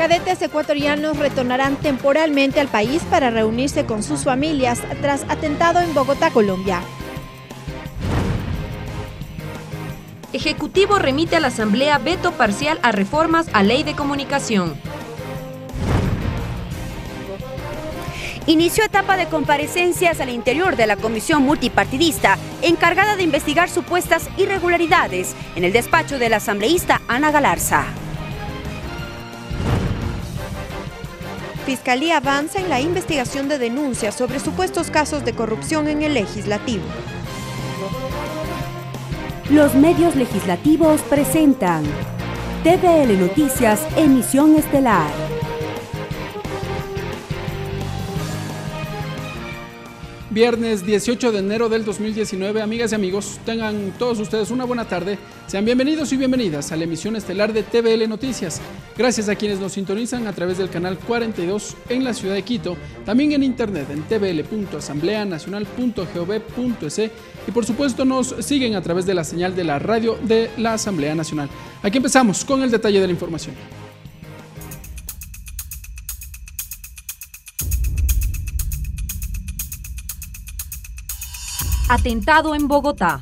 cadetes ecuatorianos retornarán temporalmente al país para reunirse con sus familias tras atentado en Bogotá, Colombia. Ejecutivo remite a la Asamblea veto parcial a reformas a Ley de Comunicación. Inició etapa de comparecencias al interior de la comisión multipartidista encargada de investigar supuestas irregularidades en el despacho de la asambleísta Ana Galarza. Fiscalía avanza en la investigación de denuncias sobre supuestos casos de corrupción en el legislativo. Los medios legislativos presentan TVL Noticias, emisión estelar. Viernes 18 de enero del 2019, amigas y amigos, tengan todos ustedes una buena tarde. Sean bienvenidos y bienvenidas a la emisión estelar de TVL Noticias. Gracias a quienes nos sintonizan a través del canal 42 en la ciudad de Quito, también en internet en tvl.asambleanacional.gov.es y por supuesto nos siguen a través de la señal de la radio de la Asamblea Nacional. Aquí empezamos con el detalle de la información. Atentado en Bogotá.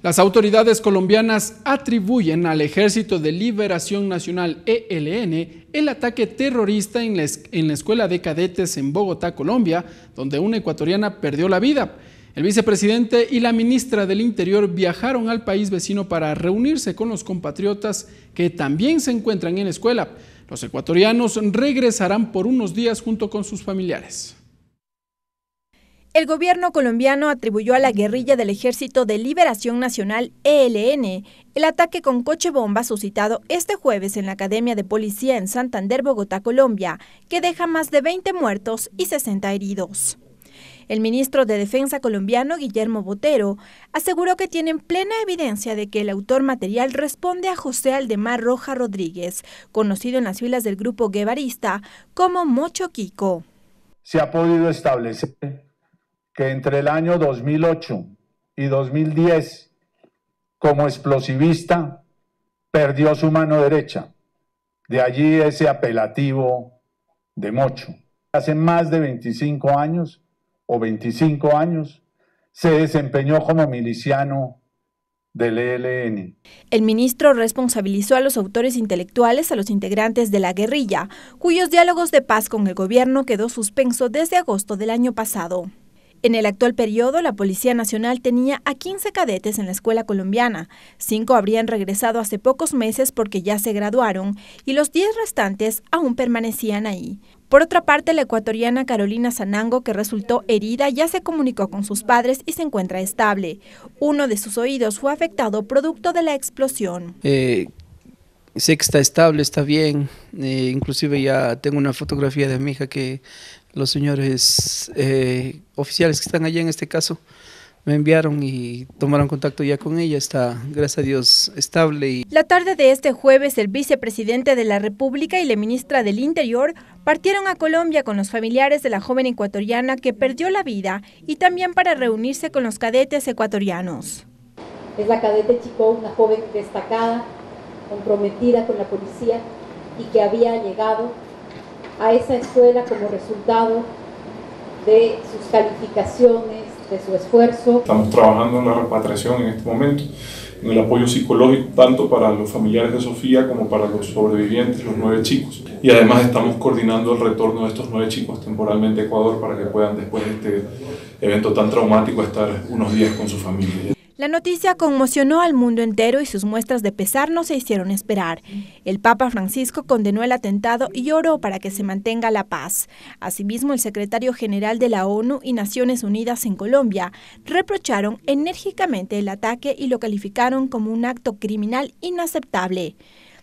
Las autoridades colombianas atribuyen al Ejército de Liberación Nacional ELN el ataque terrorista en la escuela de cadetes en Bogotá, Colombia, donde una ecuatoriana perdió la vida. El vicepresidente y la ministra del Interior viajaron al país vecino para reunirse con los compatriotas que también se encuentran en la escuela. Los ecuatorianos regresarán por unos días junto con sus familiares. El gobierno colombiano atribuyó a la guerrilla del Ejército de Liberación Nacional, ELN, el ataque con coche bomba suscitado este jueves en la Academia de Policía en Santander, Bogotá, Colombia, que deja más de 20 muertos y 60 heridos. El ministro de Defensa colombiano, Guillermo Botero, aseguró que tienen plena evidencia de que el autor material responde a José Aldemar Roja Rodríguez, conocido en las filas del grupo guevarista como Mocho Quico. Se ha podido establecer que entre el año 2008 y 2010, como explosivista, perdió su mano derecha. De allí ese apelativo de Mocho. Hace más de 25 años, se desempeñó como miliciano del ELN. El ministro responsabilizó a los autores intelectuales, a los integrantes de la guerrilla, cuyos diálogos de paz con el gobierno quedó suspenso desde agosto del año pasado. En el actual periodo, la Policía Nacional tenía a 15 cadetes en la escuela colombiana. 5 habrían regresado hace pocos meses porque ya se graduaron y los 10 restantes aún permanecían ahí. Por otra parte, la ecuatoriana Carolina Sanango, que resultó herida, ya se comunicó con sus padres y se encuentra estable. Uno de sus oídos fue afectado producto de la explosión. Sé que está estable, está bien. Inclusive ya tengo una fotografía de mi hija que los señores oficiales que están allá en este caso me enviaron y tomaron contacto ya con ella. Está, gracias a Dios, estable. La tarde de este jueves, el vicepresidente de la República y la ministra del Interior partieron a Colombia con los familiares de la joven ecuatoriana que perdió la vida y también para reunirse con los cadetes ecuatorianos. Es la cadete Chicó, una joven destacada, comprometida con la policía y que había llegado a esa escuela como resultado de sus calificaciones, de su esfuerzo. Estamos trabajando en la repatriación en este momento, en el apoyo psicológico tanto para los familiares de Sofía como para los sobrevivientes, los 9 chicos. Y además estamos coordinando el retorno de estos 9 chicos temporalmente a Ecuador para que puedan después de este evento tan traumático estar unos días con su familia. La noticia conmocionó al mundo entero y sus muestras de pesar no se hicieron esperar. El Papa Francisco condenó el atentado y oró para que se mantenga la paz. Asimismo, el secretario general de la ONU y Naciones Unidas en Colombia reprocharon enérgicamente el ataque y lo calificaron como un acto criminal inaceptable.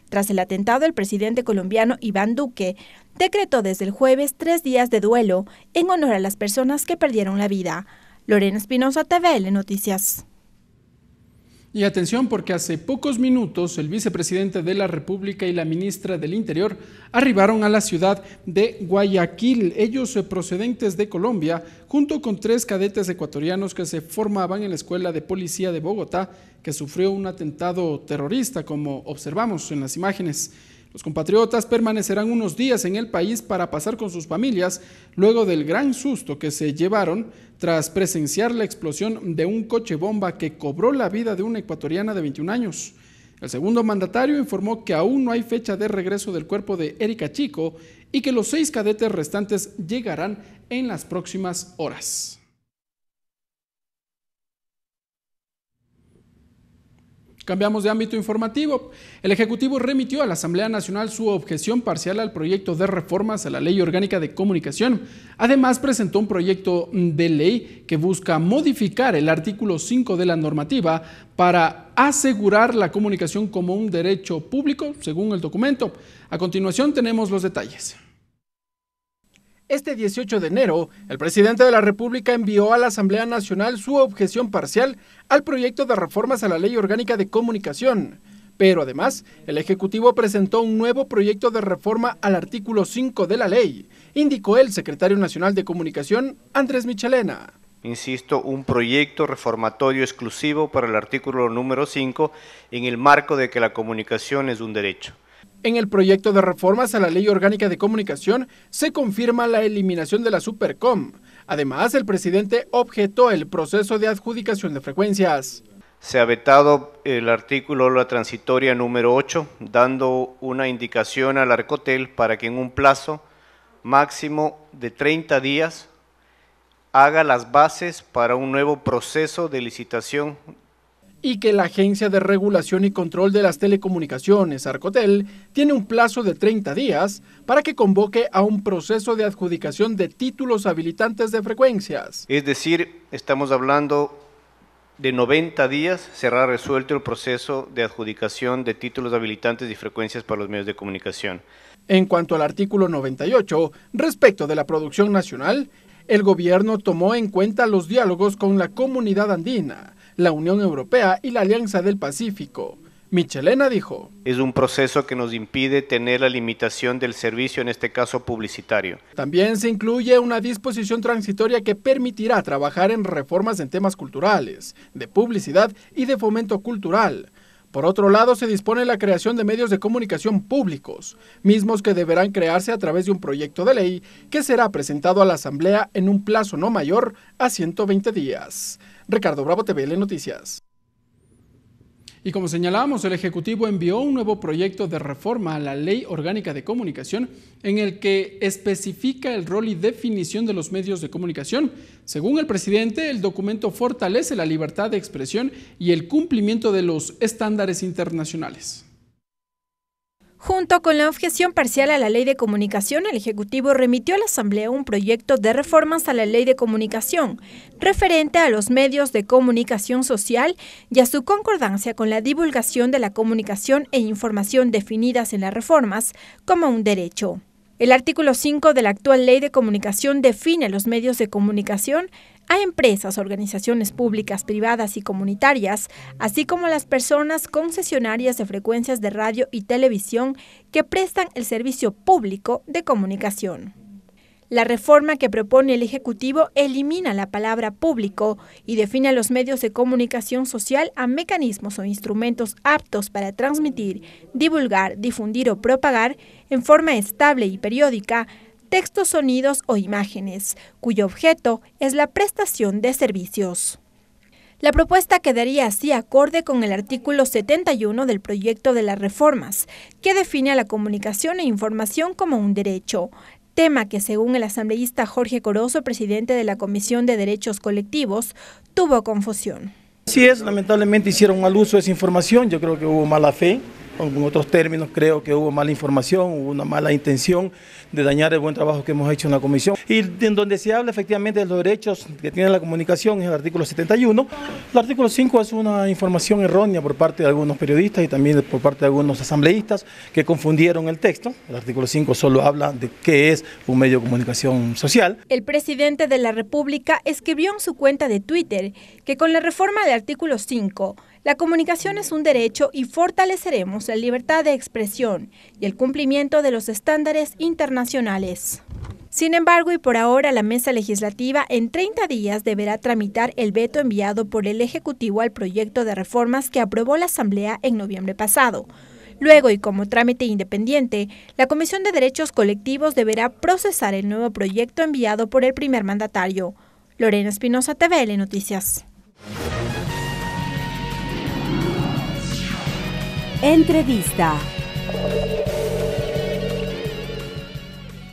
Tras el atentado, el presidente colombiano Iván Duque decretó desde el jueves 3 días de duelo en honor a las personas que perdieron la vida. Lorena Espinosa, TVL Noticias. Y atención, porque hace pocos minutos el vicepresidente de la República y la ministra del Interior arribaron a la ciudad de Guayaquil, ellos procedentes de Colombia, junto con 3 cadetes ecuatorianos que se formaban en la Escuela de Policía de Bogotá, que sufrió un atentado terrorista, como observamos en las imágenes. Los compatriotas permanecerán unos días en el país para pasar con sus familias luego del gran susto que se llevaron tras presenciar la explosión de un coche bomba que cobró la vida de una ecuatoriana de 21 años. El segundo mandatario informó que aún no hay fecha de regreso del cuerpo de Erika Chico y que los 6 cadetes restantes llegarán en las próximas horas. Cambiamos de ámbito informativo. El Ejecutivo remitió a la Asamblea Nacional su objeción parcial al proyecto de reformas a la Ley Orgánica de Comunicación. Además, presentó un proyecto de ley que busca modificar el artículo 5 de la normativa para asegurar la comunicación como un derecho público, según el documento. A continuación tenemos los detalles. Este 18 de enero, el presidente de la República envió a la Asamblea Nacional su objeción parcial al proyecto de reformas a la Ley Orgánica de Comunicación. Pero además, el Ejecutivo presentó un nuevo proyecto de reforma al artículo 5 de la ley, indicó el secretario nacional de Comunicación, Andrés Michelena. Insisto, un proyecto reformatorio exclusivo para el artículo número 5 en el marco de que la comunicación es un derecho. En el proyecto de reformas a la Ley Orgánica de Comunicación se confirma la eliminación de la Supercom. Además, el presidente objetó el proceso de adjudicación de frecuencias. Se ha vetado el artículo la transitoria número 8, dando una indicación al Arcotel para que en un plazo máximo de 30 días haga las bases para un nuevo proceso de licitación. Y que la Agencia de Regulación y Control de las Telecomunicaciones, Arcotel, tiene un plazo de 30 días para que convoque a un proceso de adjudicación de títulos habilitantes de frecuencias. Es decir, estamos hablando de 90 días será resuelto el proceso de adjudicación de títulos habilitantes y frecuencias para los medios de comunicación. En cuanto al artículo 98, respecto de la producción nacional, el gobierno tomó en cuenta los diálogos con la Comunidad Andina, la Unión Europea y la Alianza del Pacífico. Michelena dijo: es un proceso que nos impide tener la limitación del servicio, en este caso publicitario. También se incluye una disposición transitoria que permitirá trabajar en reformas en temas culturales, de publicidad y de fomento cultural. Por otro lado, se dispone la creación de medios de comunicación públicos, mismos que deberán crearse a través de un proyecto de ley que será presentado a la Asamblea en un plazo no mayor a 120 días. Ricardo Bravo, TVL Noticias. Y como señalábamos, el Ejecutivo envió un nuevo proyecto de reforma a la Ley Orgánica de Comunicación en el que especifica el rol y definición de los medios de comunicación. Según el presidente, el documento fortalece la libertad de expresión y el cumplimiento de los estándares internacionales. Junto con la objeción parcial a la Ley de Comunicación, el Ejecutivo remitió a la Asamblea un proyecto de reformas a la Ley de Comunicación, referente a los medios de comunicación social y a su concordancia con la divulgación de la comunicación e información definidas en las reformas como un derecho. El artículo 5 de la actual Ley de Comunicación define los medios de comunicación a empresas, organizaciones públicas, privadas y comunitarias, así como las personas concesionarias de frecuencias de radio y televisión que prestan el servicio público de comunicación. La reforma que propone el Ejecutivo elimina la palabra público y define a los medios de comunicación social a mecanismos o instrumentos aptos para transmitir, divulgar, difundir o propagar en forma estable y periódica textos, sonidos o imágenes, cuyo objeto es la prestación de servicios. La propuesta quedaría así acorde con el artículo 71 del proyecto de las reformas, que define a la comunicación e información como un derecho, tema que, según el asambleísta Jorge Corozo, presidente de la Comisión de Derechos Colectivos, tuvo confusión. Así es, lamentablemente hicieron mal uso de esa información, yo creo que hubo mala fe. En otros términos, creo que hubo mala información, hubo una mala intención de dañar el buen trabajo que hemos hecho en la comisión. Y en donde se habla efectivamente de los derechos que tiene la comunicación es el artículo 71. El artículo 5 es una información errónea por parte de algunos periodistas y también por parte de algunos asambleístas que confundieron el texto. El artículo 5 solo habla de qué es un medio de comunicación social. El presidente de la República escribió en su cuenta de Twitter que con la reforma del artículo 5, la comunicación es un derecho y fortaleceremos la libertad de expresión y el cumplimiento de los estándares internacionales. Sin embargo, y por ahora, la mesa legislativa en 30 días deberá tramitar el veto enviado por el Ejecutivo al proyecto de reformas que aprobó la Asamblea en noviembre pasado. Luego, y como trámite independiente, la Comisión de Derechos Colectivos deberá procesar el nuevo proyecto enviado por el primer mandatario. Lorena Espinosa, TVL Noticias. Entrevista.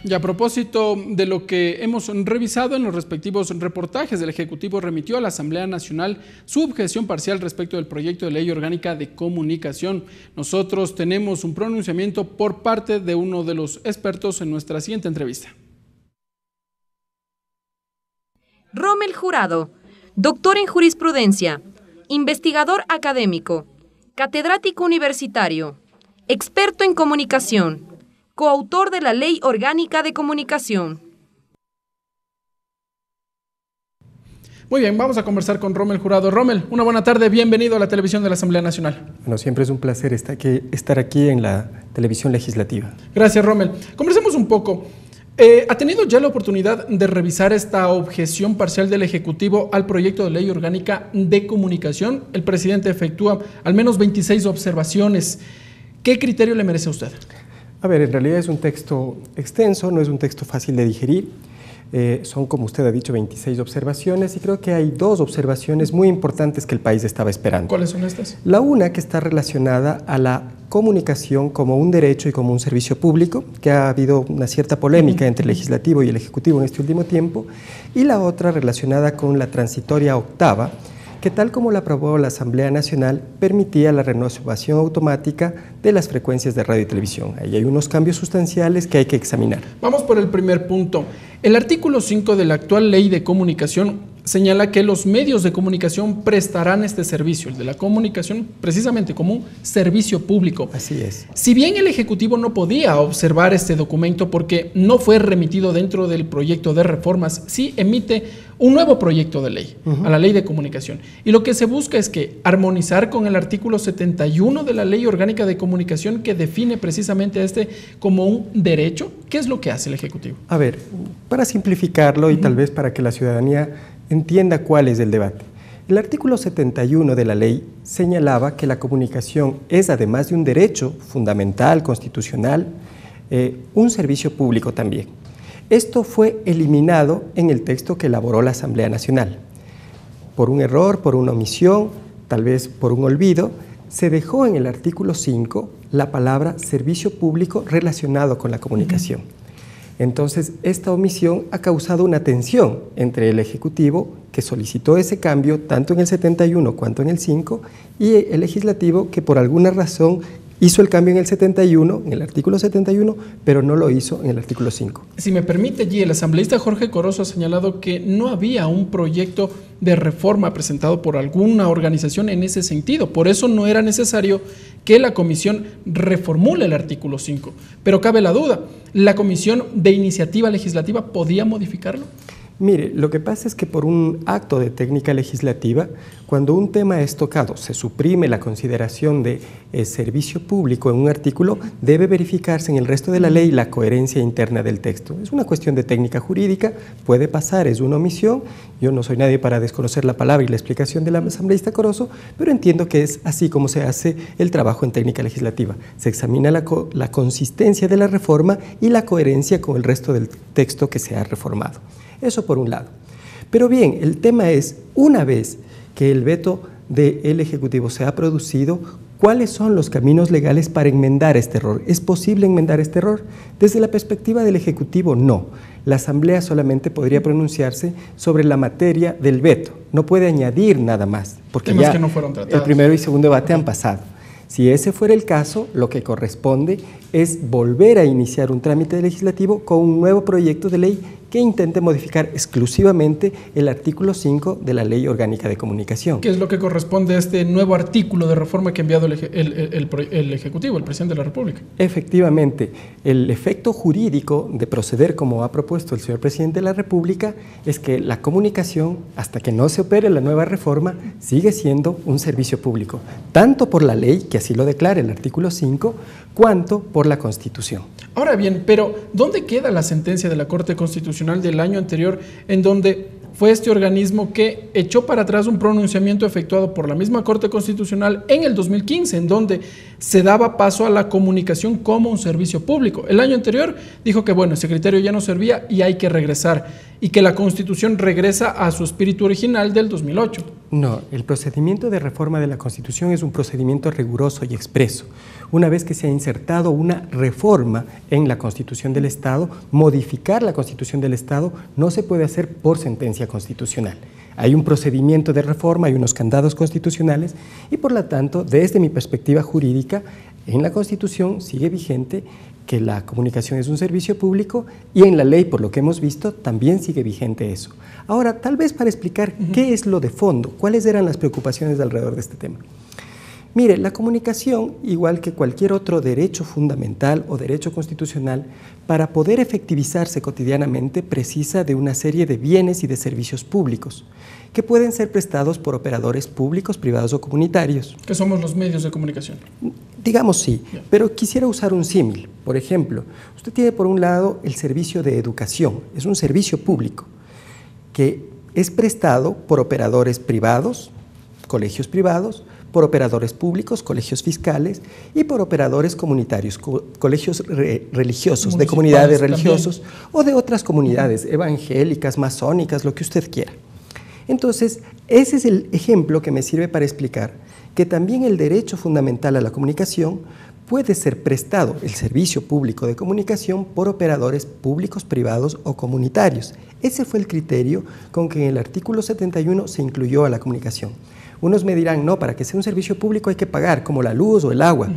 Y a propósito de lo que hemos revisado en los respectivos reportajes, el Ejecutivo remitió a la Asamblea Nacional su objeción parcial respecto del proyecto de ley orgánica de comunicación. Nosotros tenemos un pronunciamiento por parte de uno de los expertos en nuestra siguiente entrevista. Rommel Jurado, doctor en jurisprudencia, investigador académico, catedrático universitario, experto en comunicación, coautor de la Ley Orgánica de Comunicación. Muy bien, vamos a conversar con Rommel Jurado. Rommel, una buena tarde, bienvenido a la televisión de la Asamblea Nacional. Bueno, siempre es un placer estar aquí en la televisión legislativa. Gracias, Rommel. Conversemos un poco. ¿Ha tenido ya la oportunidad de revisar esta objeción parcial del Ejecutivo al proyecto de ley orgánica de comunicación? El presidente efectúa al menos 26 observaciones. ¿Qué criterio le merece a usted? A ver, en realidad es un texto extenso, no es un texto fácil de digerir. Son, como usted ha dicho, 26 observaciones y creo que hay dos observaciones muy importantes que el país estaba esperando. ¿Cuáles son estas? La una, que está relacionada a la comunicación como un derecho y como un servicio público, que ha habido una cierta polémica entre el Legislativo y el Ejecutivo en este último tiempo, y la otra relacionada con la transitoria octava, que tal como la aprobó la Asamblea Nacional, permitía la renovación automática de las frecuencias de radio y televisión. Ahí hay unos cambios sustanciales que hay que examinar. Vamos por el primer punto. El artículo 5 de la actual Ley de Comunicación señala que los medios de comunicación prestarán este servicio, el de la comunicación, precisamente como un servicio público. Así es. Si bien el Ejecutivo no podía observar este documento porque no fue remitido dentro del proyecto de reformas, sí emite un nuevo proyecto de ley, a la Ley de Comunicación. Y lo que se busca es que armonizar con el artículo 71 de la Ley Orgánica de Comunicación, que define precisamente este como un derecho. ¿Qué es lo que hace el Ejecutivo? A ver, para simplificarlo y tal vez para que la ciudadanía entienda cuál es el debate. El artículo 71 de la ley señalaba que la comunicación es, además de un derecho fundamental, constitucional, un servicio público también. Esto fue eliminado en el texto que elaboró la Asamblea Nacional. Por un error, por una omisión, tal vez por un olvido, se dejó en el artículo 5 la palabra servicio público relacionado con la comunicación. Entonces, esta omisión ha causado una tensión entre el Ejecutivo, que solicitó ese cambio tanto en el 71 cuanto en el 5, y el Legislativo, que por alguna razón hizo el cambio en el 71, en el artículo 71, pero no lo hizo en el artículo 5. Si me permite, allí el asambleísta Jorge Corozo ha señalado que no había un proyecto de reforma presentado por alguna organización en ese sentido. Por eso no era necesario que la comisión reformule el artículo 5. Pero cabe la duda, ¿la comisión de iniciativa legislativa podía modificarlo? Mire, lo que pasa es que por un acto de técnica legislativa, cuando un tema es tocado, se suprime la consideración de servicio público en un artículo, debe verificarse en el resto de la ley la coherencia interna del texto. Es una cuestión de técnica jurídica, puede pasar, es una omisión. Yo no soy nadie para desconocer la palabra y la explicación del asambleísta Corozo, pero entiendo que es así como se hace el trabajo en técnica legislativa. Se examina la consistencia de la reforma y la coherencia con el resto del texto que se ha reformado. Eso por un lado. Pero bien, el tema es, una vez que el veto del Ejecutivo se ha producido, ¿cuáles son los caminos legales para enmendar este error? ¿Es posible enmendar este error? Desde la perspectiva del Ejecutivo, no. La Asamblea solamente podría pronunciarse sobre la materia del veto. No puede añadir nada más, porque temas ya que no fueron tratados. El primero y segundo debate han pasado. Si ese fuera el caso, lo que corresponde es volver a iniciar un trámite legislativo con un nuevo proyecto de ley que intente modificar exclusivamente el artículo 5 de la Ley Orgánica de Comunicación. ¿Qué es lo que corresponde a este nuevo artículo de reforma que ha enviado el Ejecutivo, el Presidente de la República? Efectivamente, el efecto jurídico de proceder como ha propuesto el señor Presidente de la República es que la comunicación, hasta que no se opere la nueva reforma, sigue siendo un servicio público, tanto por la ley, que así lo declara el artículo 5, cuanto por la Constitución. Ahora bien, pero ¿dónde queda la sentencia de la Corte Constitucional del año anterior en donde fue este organismo que echó para atrás un pronunciamiento efectuado por la misma Corte Constitucional en el 2015, en donde se daba paso a la comunicación como un servicio público? El año anterior dijo que bueno, ese criterio ya no servía y hay que regresar, y que la Constitución regresa a su espíritu original del 2008. No, el procedimiento de reforma de la Constitución es un procedimiento riguroso y expreso. Una vez que se ha insertado una reforma en la Constitución del Estado, modificar la Constitución del Estado no se puede hacer por sentencia constitucional. Hay un procedimiento de reforma, hay unos candados constitucionales y por lo tanto, desde mi perspectiva jurídica, en la Constitución sigue vigente que la comunicación es un servicio público y en la ley, por lo que hemos visto, también sigue vigente eso. Ahora, tal vez para explicar qué es lo de fondo, cuáles eran las preocupaciones alrededor de este tema. Mire, la comunicación, igual que cualquier otro derecho fundamental o derecho constitucional, para poder efectivizarse cotidianamente precisa de una serie de bienes y de servicios públicos que pueden ser prestados por operadores públicos, privados o comunitarios. ¿Qué somos los medios de comunicación? Digamos sí, pero quisiera usar un símil. Por ejemplo, usted tiene por un lado el servicio de educación, es un servicio público que es prestado por operadores privados, colegios privados, por operadores públicos, colegios fiscales, y por operadores comunitarios, colegios religiosos, de comunidades religiosas o de otras comunidades evangélicas, masónicas, lo que usted quiera. Entonces, ese es el ejemplo que me sirve para explicar que también el derecho fundamental a la comunicación puede ser prestado, el servicio público de comunicación, por operadores públicos, privados o comunitarios. Ese fue el criterio con que en el artículo 71 se incluyó a la comunicación. Unos me dirán, no, para que sea un servicio público hay que pagar, como la luz o el agua.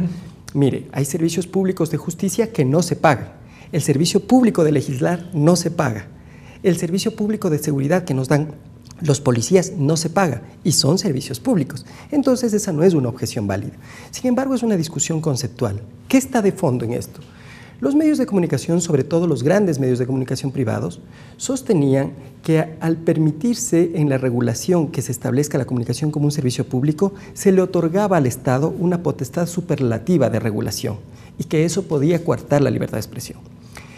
Mire, hay servicios públicos de justicia que no se pagan. El servicio público de legislar no se paga. El servicio público de seguridad que nos dan los policías no se paga y son servicios públicos. Entonces esa no es una objeción válida. Sin embargo, es una discusión conceptual. ¿Qué está de fondo en esto? Los medios de comunicación, sobre todo los grandes medios de comunicación privados, sostenían que al permitirse en la regulación que se establezca la comunicación como un servicio público, se le otorgaba al Estado una potestad superlativa de regulación y que eso podía coartar la libertad de expresión.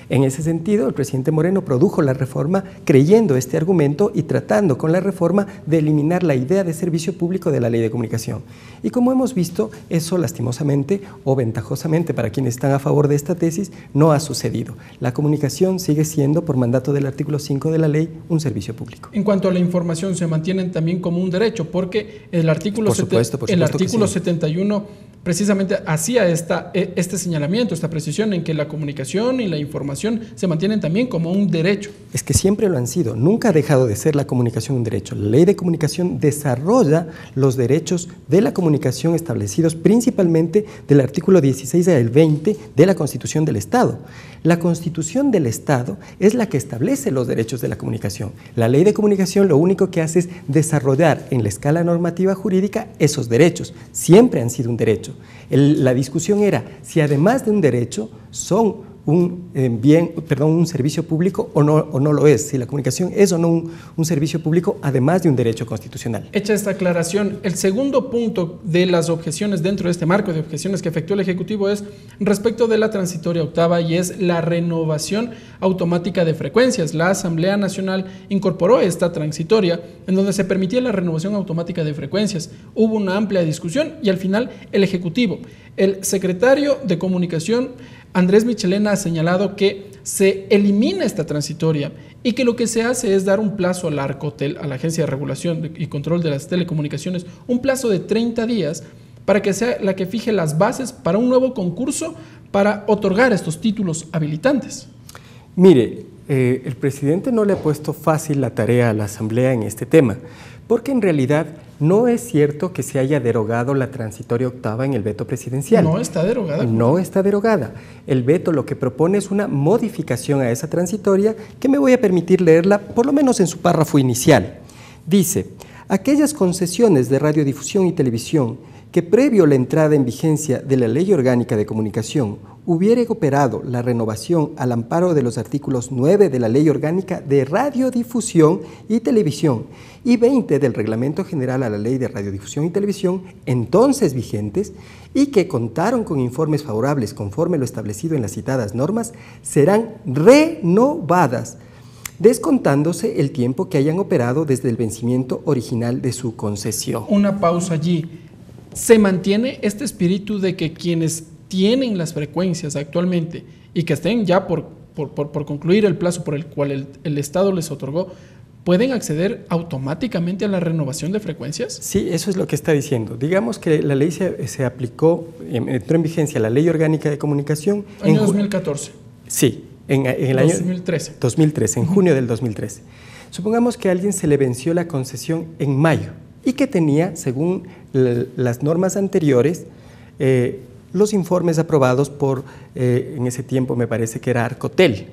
En ese sentido, el presidente Moreno produjo la reforma creyendo este argumento y tratando con la reforma de eliminar la idea de servicio público de la Ley de Comunicación. Y como hemos visto, eso lastimosamente o ventajosamente para quienes están a favor de esta tesis, no ha sucedido. La comunicación sigue siendo, por mandato del artículo 5 de la ley, un servicio público. En cuanto a la información, se mantienen también como un derecho, porque el artículo 71 precisamente hacía este señalamiento, esta precisión en que la comunicación y la información se mantienen también como un derecho. Es que siempre lo han sido, nunca ha dejado de ser la comunicación un derecho. La Ley de Comunicación desarrolla los derechos de la comunicación establecidos principalmente del artículo 16 al 20 de la Constitución del Estado. La Constitución del Estado es la que establece los derechos de la comunicación. La Ley de Comunicación lo único que hace es desarrollar en la escala normativa jurídica esos derechos. Siempre han sido un derecho. La discusión era si además de un derecho son un servicio público o no lo es, si la comunicación es o no un servicio público, además de un derecho constitucional. Hecha esta aclaración, el segundo punto de las objeciones dentro de este marco de objeciones que efectuó el Ejecutivo es respecto de la transitoria octava y es la renovación automática de frecuencias. La Asamblea Nacional incorporó esta transitoria en donde se permitía la renovación automática de frecuencias. Hubo una amplia discusión y al final el Ejecutivo, el secretario de Comunicación, Andrés Michelena, ha señalado que se elimina esta transitoria y que lo que se hace es dar un plazo a la Arcotel, a la Agencia de Regulación y Control de las Telecomunicaciones, un plazo de 30 días para que sea la que fije las bases para un nuevo concurso para otorgar estos títulos habilitantes. Mire, el presidente no le ha puesto fácil la tarea a la Asamblea en este tema, porque en realidad No es cierto que se haya derogado la transitoria octava en el veto presidencial. No está derogada. No está derogada. El veto lo que propone es una modificación a esa transitoria que me voy a permitir leerla por lo menos en su párrafo inicial. Dice: aquellas concesiones de radiodifusión y televisión que previo a la entrada en vigencia de la Ley Orgánica de Comunicación hubiere operado la renovación al amparo de los artículos 9 de la Ley Orgánica de Radiodifusión y Televisión y 20 del Reglamento General a la Ley de Radiodifusión y Televisión, entonces vigentes, y que contaron con informes favorables conforme lo establecido en las citadas normas, serán renovadas, descontándose el tiempo que hayan operado desde el vencimiento original de su concesión. Una pausa allí. ¿Se mantiene este espíritu de que quienes tienen las frecuencias actualmente y que estén ya por concluir el plazo por el cual el Estado les otorgó, pueden acceder automáticamente a la renovación de frecuencias? Sí, eso es lo que está diciendo. Digamos que la ley se aplicó, entró en vigencia la Ley Orgánica de Comunicación. Año 2014. Sí, en el año 2013. 2013, en junio del 2013. Supongamos que a alguien se le venció la concesión en mayo y que tenía, según las normas anteriores, los informes aprobados por, en ese tiempo me parece que era Arcotel,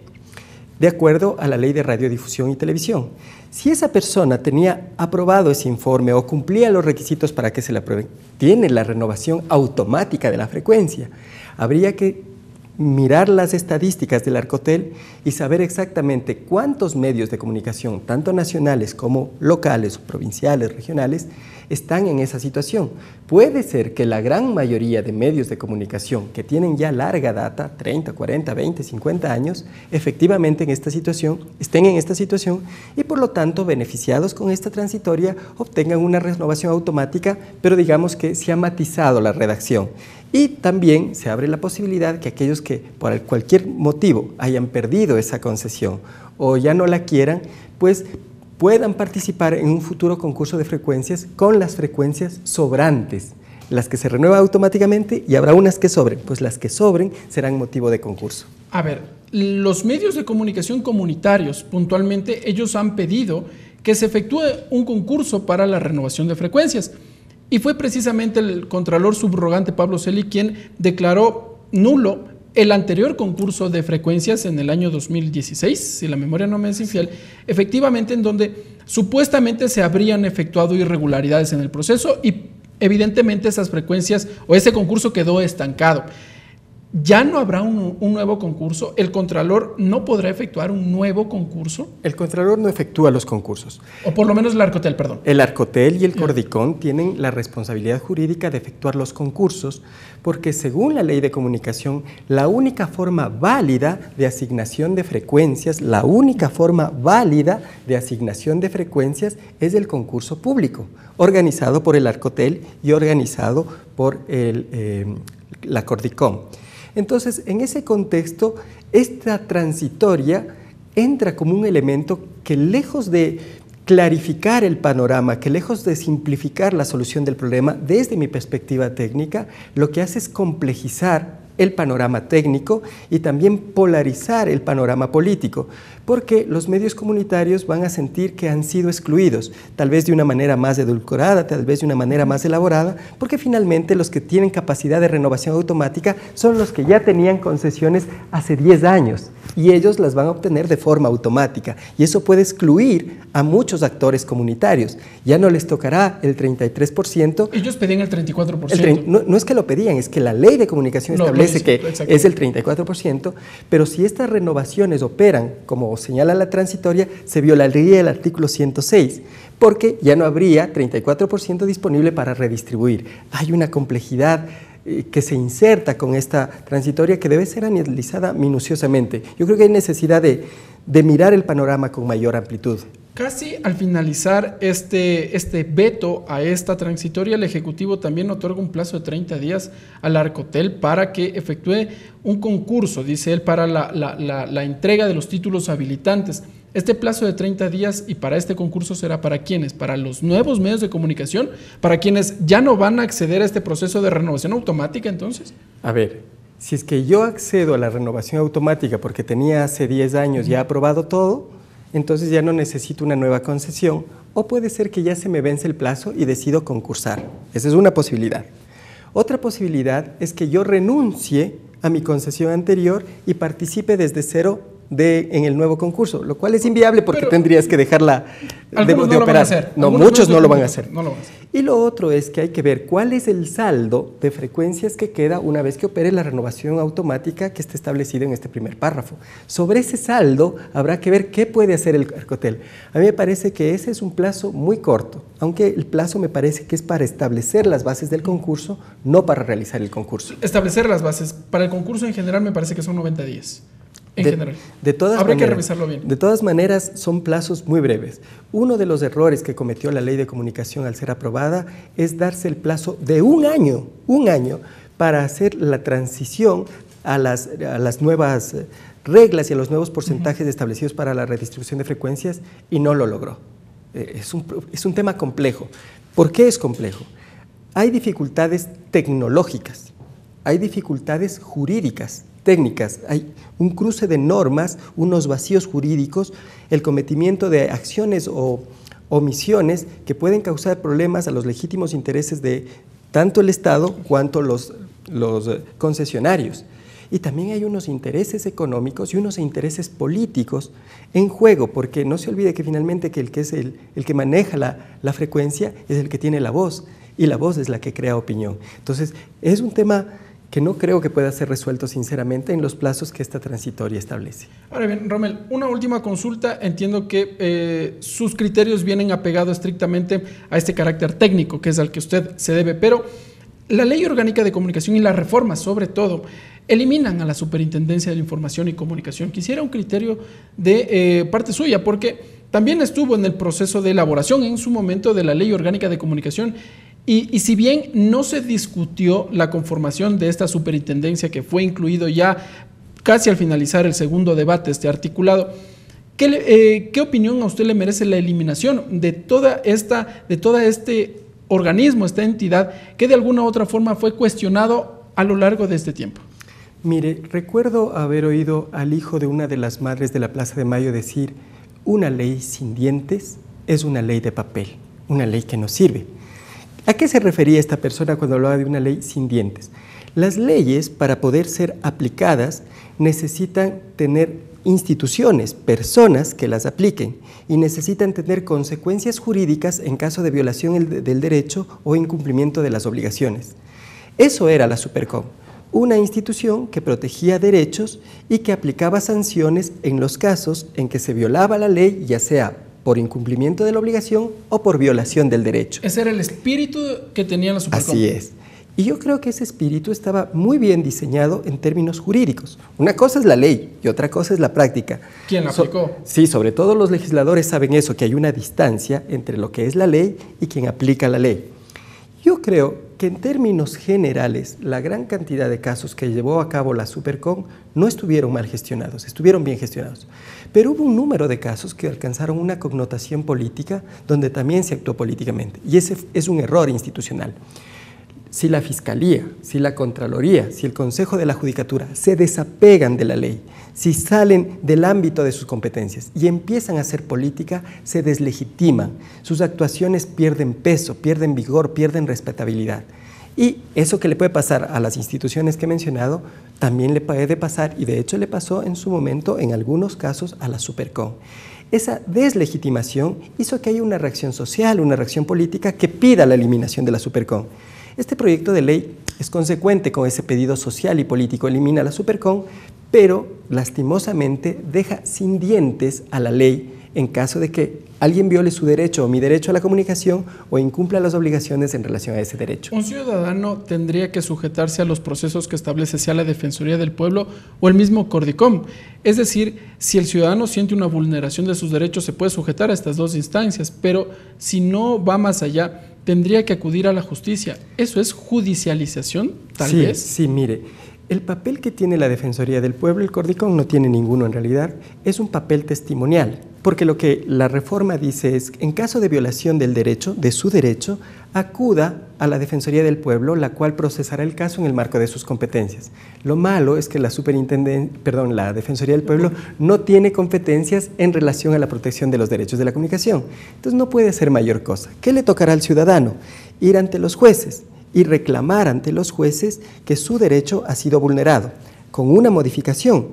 de acuerdo a la Ley de Radiodifusión y Televisión. Si esa persona tenía aprobado ese informe o cumplía los requisitos para que se le aprueben, tiene la renovación automática de la frecuencia. Habría que mirar las estadísticas del Arcotel y saber exactamente cuántos medios de comunicación, tanto nacionales como locales, provinciales, regionales, están en esa situación. Puede ser que la gran mayoría de medios de comunicación que tienen ya larga data, 30, 40, 20, 50 años, efectivamente estén en esta situación y por lo tanto beneficiados con esta transitoria obtengan una renovación automática, pero digamos que se ha matizado la redacción. Y también se abre la posibilidad que aquellos que por cualquier motivo hayan perdido esa concesión o ya no la quieran, pues puedan participar en un futuro concurso de frecuencias con las frecuencias sobrantes, las que se renuevan automáticamente, y habrá unas que sobren, pues las que sobren serán motivo de concurso. A ver, los medios de comunicación comunitarios, puntualmente, ellos han pedido que se efectúe un concurso para la renovación de frecuencias. Y fue precisamente el contralor subrogante Pablo Celi quien declaró nulo el anterior concurso de frecuencias en el año 2016, si la memoria no me es infiel, efectivamente en donde supuestamente se habrían efectuado irregularidades en el proceso y evidentemente esas frecuencias o ese concurso quedó estancado. ¿Ya no habrá un nuevo concurso? ¿El Contralor no podrá efectuar un nuevo concurso? El Contralor no efectúa los concursos. O por lo menos el Arcotel, perdón. El Arcotel y el Cordicón tienen la responsabilidad jurídica de efectuar los concursos porque según la Ley de Comunicación, la única forma válida de asignación de frecuencias, es el concurso público, organizado por el Arcotel y organizado por la Cordicón. Entonces, en ese contexto, esta transitoria entra como un elemento que lejos de clarificar el panorama, que lejos de simplificar la solución del problema, desde mi perspectiva técnica, lo que hace es complejizar el panorama técnico y también polarizar el panorama político, porque los medios comunitarios van a sentir que han sido excluidos, tal vez de una manera más edulcorada, tal vez de una manera más elaborada, porque finalmente los que tienen capacidad de renovación automática son los que ya tenían concesiones hace 10 años y ellos las van a obtener de forma automática y eso puede excluir a muchos actores comunitarios. Ya no les tocará el 33%. Ellos pedían el 34%. No es que lo pedían, es que la Ley de Comunicación establece que es el 34%, pero si estas renovaciones operan como señala la transitoria, se violaría el artículo 106, porque ya no habría 34% disponible para redistribuir. Hay una complejidad que se inserta con esta transitoria que debe ser analizada minuciosamente. Yo creo que hay necesidad de mirar el panorama con mayor amplitud. Casi al finalizar este veto a esta transitoria, el Ejecutivo también otorga un plazo de 30 días al Arcotel para que efectúe un concurso, dice él, para la entrega de los títulos habilitantes. Este plazo de 30 días y para este concurso será ¿para quiénes? ¿Para los nuevos medios de comunicación? ¿Para quienes ya no van a acceder a este proceso de renovación automática entonces? A ver, si es que yo accedo a la renovación automática porque tenía hace 10 años ya aprobado todo, entonces ya no necesito una nueva concesión, o puede ser que ya se me vence el plazo y decido concursar. Esa es una posibilidad. Otra posibilidad es que yo renuncie a mi concesión anterior y participe desde cero en el nuevo concurso, lo cual es inviable porque tendrías que dejarla de operar. No, muchos no lo van a hacer. Y lo otro es que hay que ver cuál es el saldo de frecuencias que queda una vez que opere la renovación automática que está establecida en este primer párrafo. Sobre ese saldo habrá que ver qué puede hacer el Arcotel. A mí me parece que ese es un plazo muy corto, aunque el plazo me parece que es para establecer las bases del concurso, no para realizar el concurso. Establecer las bases. Para el concurso en general me parece que son 90 días. Habría que revisarlo bien. De todas maneras, son plazos muy breves. Uno de los errores que cometió la Ley de Comunicación al ser aprobada es darse el plazo de un año, para hacer la transición a las nuevas reglas y a los nuevos porcentajes establecidos para la redistribución de frecuencias, y no lo logró. Es un tema complejo. ¿Por qué es complejo? Hay dificultades tecnológicas, hay dificultades jurídicas, técnicas, hay un cruce de normas, unos vacíos jurídicos, el cometimiento de acciones o omisiones que pueden causar problemas a los legítimos intereses de tanto el Estado cuanto los concesionarios. Y también hay unos intereses económicos y unos intereses políticos en juego, porque no se olvide que finalmente que el que maneja la frecuencia es el que tiene la voz, y la voz es la que crea opinión. Entonces, es un tema que no creo que pueda ser resuelto sinceramente en los plazos que esta transitoria establece. Ahora bien, Rommel, una última consulta. Entiendo que sus criterios vienen apegados estrictamente a este carácter técnico, que es al que usted se debe, pero la Ley Orgánica de Comunicación y las reformas, sobre todo, eliminan a la Superintendencia de la Información y Comunicación. Quisiera un criterio de parte suya, porque también estuvo en el proceso de elaboración en su momento de la Ley Orgánica de Comunicación. Y si bien no se discutió la conformación de esta superintendencia, que fue incluido ya casi al finalizar el segundo debate, este articulado, ¿qué opinión a usted le merece la eliminación de todo este organismo, esta entidad, que de alguna u otra forma fue cuestionado a lo largo de este tiempo? Mire, recuerdo haber oído al hijo de una de las madres de la Plaza de Mayo decir: una ley sin dientes es una ley de papel, una ley que no sirve. ¿A qué se refería esta persona cuando hablaba de una ley sin dientes? Las leyes, para poder ser aplicadas, necesitan tener instituciones, personas que las apliquen, y necesitan tener consecuencias jurídicas en caso de violación del derecho o incumplimiento de las obligaciones. Eso era la Supercom, una institución que protegía derechos y que aplicaba sanciones en los casos en que se violaba la ley, ya sea por incumplimiento de la obligación o por violación del derecho. Ese era el espíritu que tenía la Supercom. Así es. Y yo creo que ese espíritu estaba muy bien diseñado en términos jurídicos. Una cosa es la ley y otra cosa es la práctica. ¿Quién la aplicó? Sí, sobre todo los legisladores saben eso, que hay una distancia entre lo que es la ley y quien aplica la ley. Yo creo que en términos generales, la gran cantidad de casos que llevó a cabo la Supercom no estuvieron mal gestionados, estuvieron bien gestionados. Pero hubo un número de casos que alcanzaron una connotación política donde también se actuó políticamente, y ese es un error institucional. Si la Fiscalía, si la Contraloría, si el Consejo de la Judicatura se desapegan de la ley, si salen del ámbito de sus competencias y empiezan a hacer política, se deslegitiman, sus actuaciones pierden peso, pierden vigor, pierden respetabilidad. Y eso que le puede pasar a las instituciones que he mencionado, también le puede pasar, y de hecho le pasó en su momento, en algunos casos, a la Supercom. Esa deslegitimación hizo que haya una reacción social, una reacción política que pida la eliminación de la Supercom. Este proyecto de ley es consecuente con ese pedido social y político, elimina la Supercom, pero lastimosamente deja sin dientes a la ley en caso de que alguien viole su derecho o mi derecho a la comunicación o incumpla las obligaciones en relación a ese derecho. ¿Un ciudadano tendría que sujetarse a los procesos que establece sea la Defensoría del Pueblo o el mismo Cordicom? Es decir, si el ciudadano siente una vulneración de sus derechos, se puede sujetar a estas dos instancias, pero si no va más allá, tendría que acudir a la justicia. ¿Eso es judicialización, tal vez? Sí, mire, el papel que tiene la Defensoría del Pueblo, el Cordicom no tiene ninguno en realidad, es un papel testimonial. porque lo que la reforma dice es, en caso de violación del derecho, de su derecho, acuda a la Defensoría del Pueblo, la cual procesará el caso en el marco de sus competencias. Lo malo es que la Defensoría del Pueblo no tiene competencias en relación a la protección de los derechos de la comunicación. Entonces no puede hacer mayor cosa. ¿Qué le tocará al ciudadano? Ir ante los jueces y reclamar ante los jueces que su derecho ha sido vulnerado, con una modificación.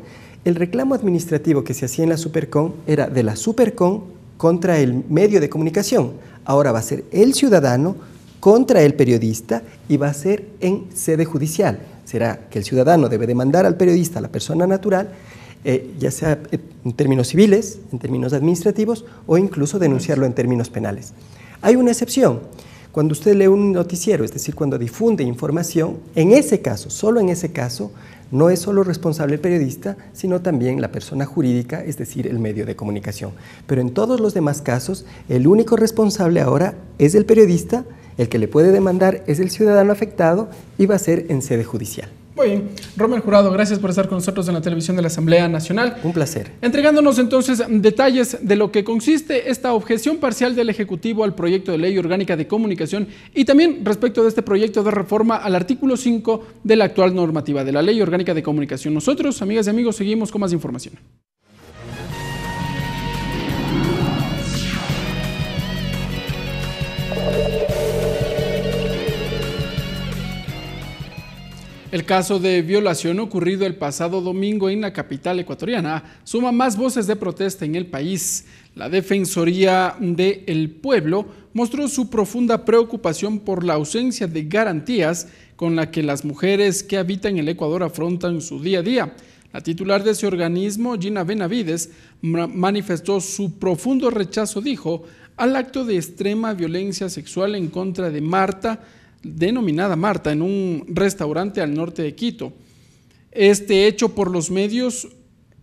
El reclamo administrativo que se hacía en la Supercon era de la Supercon contra el medio de comunicación. Ahora va a ser el ciudadano contra el periodista y va a ser en sede judicial. Será que el ciudadano debe demandar al periodista, a la persona natural, ya sea en términos civiles, en términos administrativos o incluso denunciarlo en términos penales. Hay una excepción. Cuando usted lee un noticiero, es decir, cuando difunde información, en ese caso, solo en ese caso, no es solo responsable el periodista, sino también la persona jurídica, es decir, el medio de comunicación. Pero en todos los demás casos, el único responsable ahora es el periodista, el que le puede demandar es el ciudadano afectado y va a ser en sede judicial. Muy bien. Rommel Jurado, gracias por estar con nosotros en la televisión de la Asamblea Nacional. Un placer. Entregándonos entonces detalles de lo que consiste esta objeción parcial del Ejecutivo al proyecto de ley orgánica de comunicación y también respecto de este proyecto de reforma al artículo 5 de la actual normativa de la Ley Orgánica de Comunicación. Nosotros, amigas y amigos, seguimos con más información. El caso de violación ocurrido el pasado domingo en la capital ecuatoriana suma más voces de protesta en el país. La Defensoría del Pueblo mostró su profunda preocupación por la ausencia de garantías con la que las mujeres que habitan el Ecuador afrontan su día a día. La titular de ese organismo, Gina Benavides, manifestó su profundo rechazo, dijo, al acto de extrema violencia sexual en contra de Marta, denominada Marta, en un restaurante al norte de Quito. Este hecho por los medios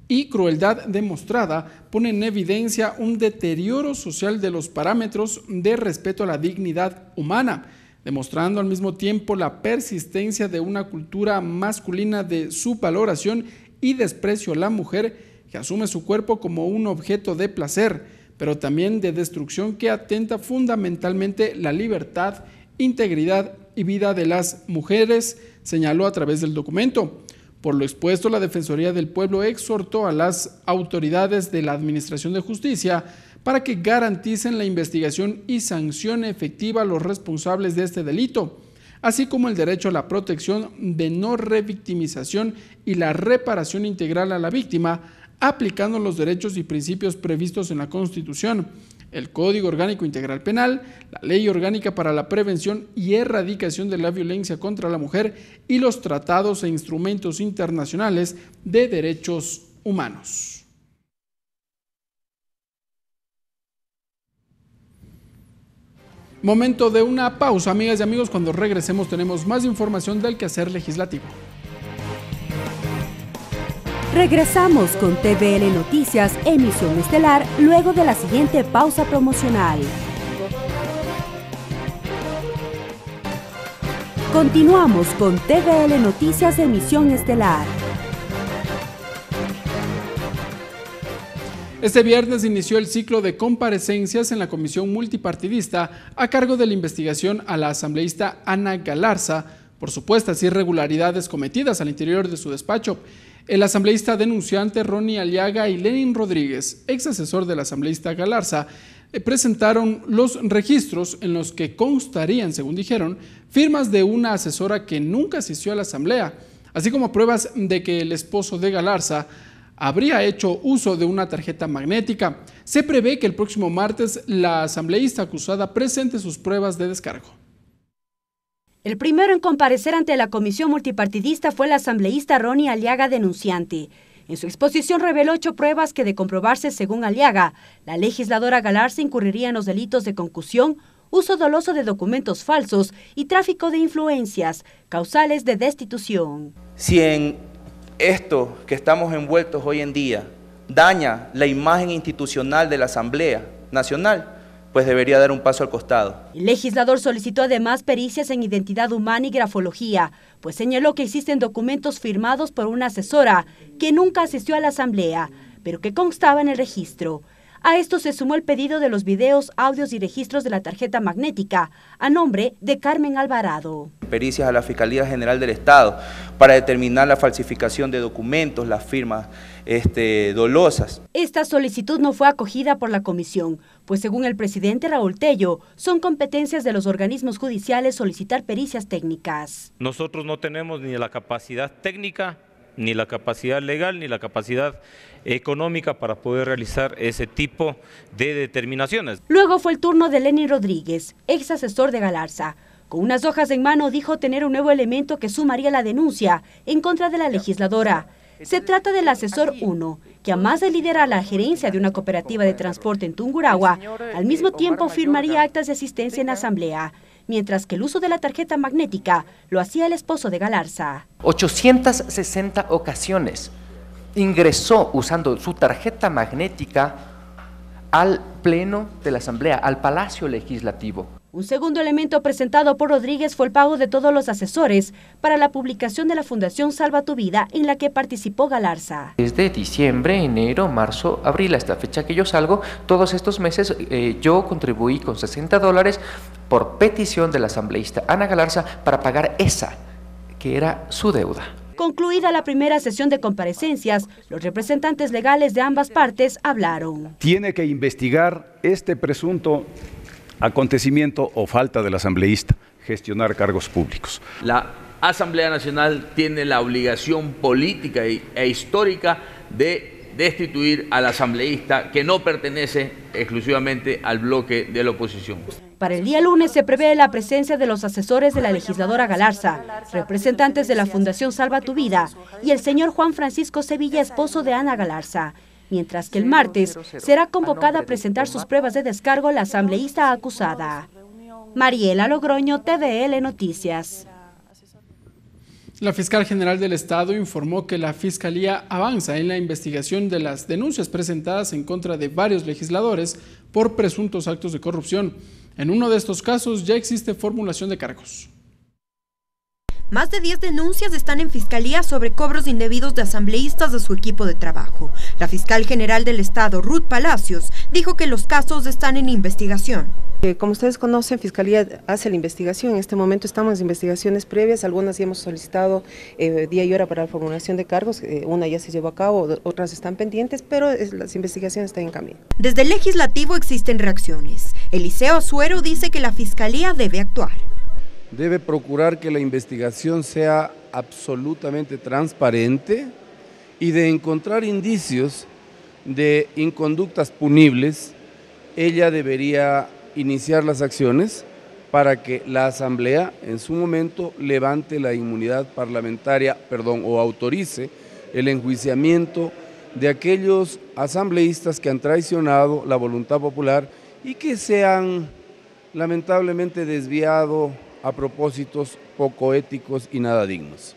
y crueldad demostrada pone en evidencia un deterioro social de los parámetros de respeto a la dignidad humana, demostrando al mismo tiempo la persistencia de una cultura masculina de subvaloración y desprecio a la mujer que asume su cuerpo como un objeto de placer, pero también de destrucción que atenta fundamentalmente la libertad, integridad y vida de las mujeres, señaló a través del documento. Por lo expuesto, la Defensoría del Pueblo exhortó a las autoridades de la Administración de Justicia para que garanticen la investigación y sanción efectiva a los responsables de este delito, así como el derecho a la protección de no revictimización y la reparación integral a la víctima, aplicando los derechos y principios previstos en la Constitución, el Código Orgánico Integral Penal, la Ley Orgánica para la Prevención y Erradicación de la Violencia contra la Mujer y los tratados e instrumentos internacionales de derechos humanos. Momento de una pausa, amigas y amigos. Cuando regresemos tenemos más información del quehacer legislativo. Regresamos con TVL Noticias, emisión estelar, luego de la siguiente pausa promocional. Continuamos con TVL Noticias, emisión estelar. Este viernes inició el ciclo de comparecencias en la comisión multipartidista a cargo de la investigación a la asambleísta Ana Galarza por supuestas irregularidades cometidas al interior de su despacho. El asambleísta denunciante Ronnie Aliaga y Lenin Rodríguez, ex asesor del asambleísta Galarza, presentaron los registros en los que constarían, según dijeron, firmas de una asesora que nunca asistió a la asamblea, así como pruebas de que el esposo de Galarza habría hecho uso de una tarjeta magnética. Se prevé que el próximo martes la asambleísta acusada presente sus pruebas de descargo. El primero en comparecer ante la comisión multipartidista fue el asambleísta Ronnie Aliaga, denunciante. En su exposición reveló 8 pruebas que, de comprobarse según Aliaga, la legisladora Galarza incurriría en los delitos de concusión, uso doloso de documentos falsos y tráfico de influencias, causales de destitución. Si en esto que estamos envueltos hoy en día daña la imagen institucional de la Asamblea Nacional, pues debería dar un paso al costado. El legislador solicitó además pericias en identidad humana y grafología, pues señaló que existen documentos firmados por una asesora que nunca asistió a la asamblea, pero que constaba en el registro. A esto se sumó el pedido de los videos, audios y registros de la tarjeta magnética, a nombre de Carmen Alvarado. Pericias a la Fiscalía General del Estado para determinar la falsificación de documentos, las firmas dolosas. Esta solicitud no fue acogida por la comisión, pues según el presidente Raúl Tello, son competencias de los organismos judiciales solicitar pericias técnicas. Nosotros no tenemos ni la capacidad técnica, ni la capacidad legal, ni la capacidad económica para poder realizar ese tipo de determinaciones. Luego fue el turno de Lenin Rodríguez, ex asesor de Galarza. Con unas hojas en mano dijo tener un nuevo elemento que sumaría la denuncia en contra de la legisladora. Se trata del asesor 1, que además de liderar la gerencia de una cooperativa de transporte en Tungurahua, al mismo tiempo firmaría actas de asistencia en la asamblea, mientras que el uso de la tarjeta magnética lo hacía el esposo de Galarza. 860 ocasiones ingresó usando su tarjeta magnética al pleno de la asamblea, al Palacio Legislativo. Un segundo elemento presentado por Rodríguez fue el pago de todos los asesores para la publicación de la Fundación Salva tu Vida, en la que participó Galarza. Desde diciembre, enero, marzo, abril, hasta la fecha que yo salgo, todos estos meses yo contribuí con $60 por petición de la asambleísta Ana Galarza para pagar esa, que era su deuda. Concluida la primera sesión de comparecencias, los representantes legales de ambas partes hablaron. Tiene que investigar este presunto acontecimiento o falta del asambleísta, gestionar cargos públicos. La Asamblea Nacional tiene la obligación política e histórica de destituir al asambleísta que no pertenece exclusivamente al bloque de la oposición. Para el día lunes se prevé la presencia de los asesores de la legisladora Galarza, representantes de la Fundación Salva tu Vida y el señor Juan Francisco Sevilla, esposo de Ana Galarza. Mientras que el martes será convocada a presentar sus pruebas de descargo la asambleísta acusada. Mariela Logroño, TVL Noticias. La fiscal general del Estado informó que la Fiscalía avanza en la investigación de las denuncias presentadas en contra de varios legisladores por presuntos actos de corrupción. En uno de estos casos ya existe formulación de cargos. Más de 10 denuncias están en Fiscalía sobre cobros indebidos de asambleístas de su equipo de trabajo. La fiscal general del Estado, Ruth Palacios, dijo que los casos están en investigación. Como ustedes conocen, Fiscalía hace la investigación. En este momento estamos en investigaciones previas, algunas ya hemos solicitado día y hora para la formulación de cargos, una ya se llevó a cabo, otras están pendientes, pero las investigaciones están en camino. Desde el Legislativo existen reacciones. Eliseo Azuero dice que la Fiscalía debe actuar. Debe procurar que la investigación sea absolutamente transparente y de encontrar indicios de inconductas punibles, ella debería iniciar las acciones para que la Asamblea en su momento levante la inmunidad parlamentaria, o autorice el enjuiciamiento de aquellos asambleístas que han traicionado la voluntad popular y que se han lamentablemente desviado a propósitos poco éticos y nada dignos.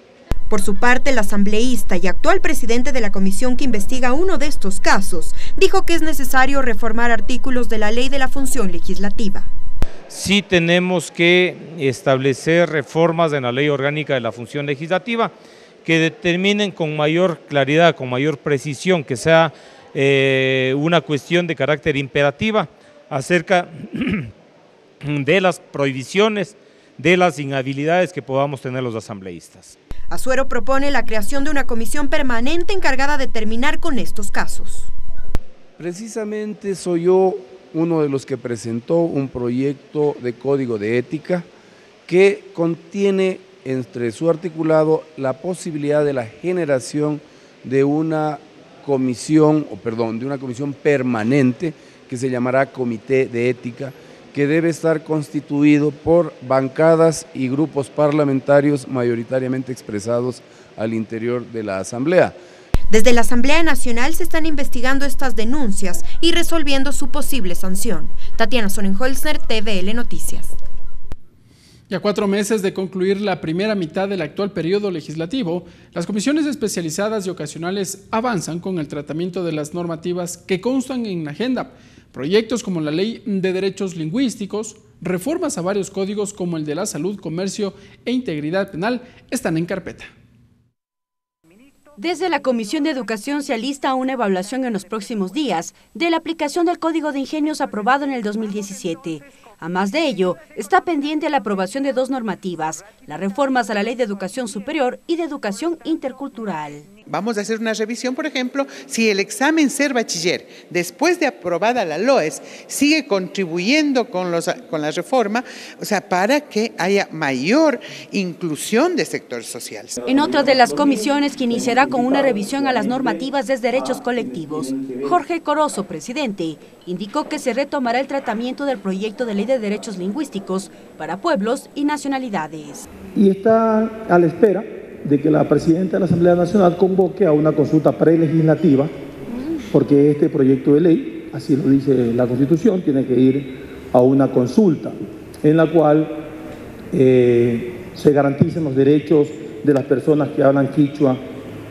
Por su parte, el asambleísta y actual presidente de la comisión que investiga uno de estos casos, dijo que es necesario reformar artículos de la Ley de la Función Legislativa. Sí tenemos que establecer reformas en la Ley Orgánica de la Función Legislativa que determinen con mayor claridad, con mayor precisión, que sea una cuestión de carácter imperativa acerca de las prohibiciones, de las inhabilidades que podamos tener los asambleístas. Azuero propone la creación de una comisión permanente encargada de terminar con estos casos. Precisamente soy yo uno de los que presentó un proyecto de código de ética que contiene entre su articulado la posibilidad de la generación de una comisión, de una comisión permanente que se llamará Comité de Ética, que debe estar constituido por bancadas y grupos parlamentarios mayoritariamente expresados al interior de la Asamblea. Desde la Asamblea Nacional se están investigando estas denuncias y resolviendo su posible sanción. Tatiana Sonnenholzner, TVL Noticias. Y a 4 meses de concluir la primera mitad del actual periodo legislativo, las comisiones especializadas y ocasionales avanzan con el tratamiento de las normativas que constan en la agenda. Proyectos como la Ley de Derechos Lingüísticos, reformas a varios códigos como el de la salud, comercio e integridad penal están en carpeta. Desde la Comisión de Educación se alista una evaluación en los próximos días de la aplicación del Código de Ingenios aprobado en el 2017. Además de ello, está pendiente la aprobación de 2 normativas, las reformas a la Ley de Educación Superior y de Educación Intercultural. Vamos a hacer una revisión, por ejemplo, si el examen ser bachiller, después de aprobada la LOES, sigue contribuyendo con la reforma, o sea, para que haya mayor inclusión de sectores sociales. En otra de las comisiones que iniciará con una revisión a las normativas de derechos colectivos, Jorge Corozo, presidente, indicó que se retomará el tratamiento del proyecto de ley de derechos lingüísticos para pueblos y nacionalidades. Y está a la espera de que la presidenta de la Asamblea Nacional convoque a una consulta prelegislativa, porque este proyecto de ley, así lo dice la Constitución, tiene que ir a una consulta en la cual se garanticen los derechos de las personas que hablan quichua